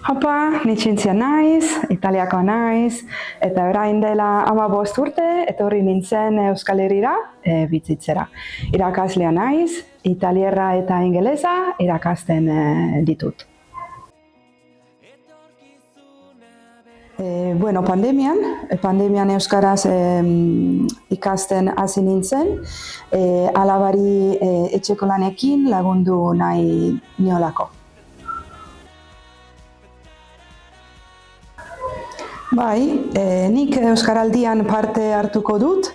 Hapa, nitxintzia naiz, italiakoa naiz, eta orain dela 15 urte, etorri nintzen Euskal Herrira bizitzera. Irakaslea naiz, italierra eta ingelesa irakasten ditut. Pandemian euskaraz ikasten hasi nintzen, alabari etxeko lanekin lagundu nahi niolako. Nik Euskaraldian parte hartuko dut,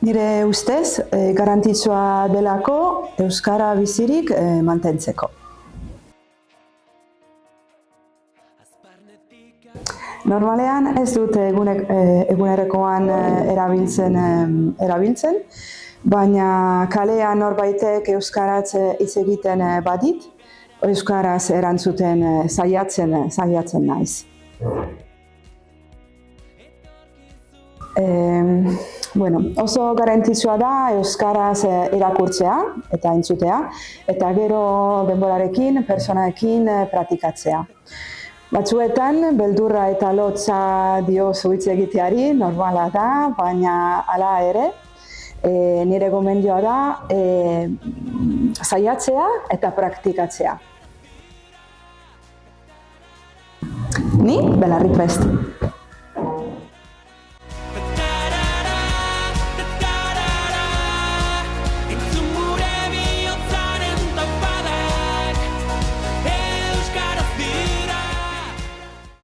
nire ustez garrantzitsua delako euskara bizirik mantentzeko. Normalean ez dut egunerokoan erabiltzen, baina kalean norbaitek euskaraz hitz egiten badit, euskaraz erantzuten saiatzen naiz. Oso garrantzitsua da euskaraz irakurtzea eta entzutea, eta gero denborarekin, pertsonaekin praktikatzea. Batzuetan, beldurra eta lotza diozu hitz egiteari, normala da, baina hala ere, nire gomendioa da saiatzea eta praktikatzea. Ni Belarri Prest.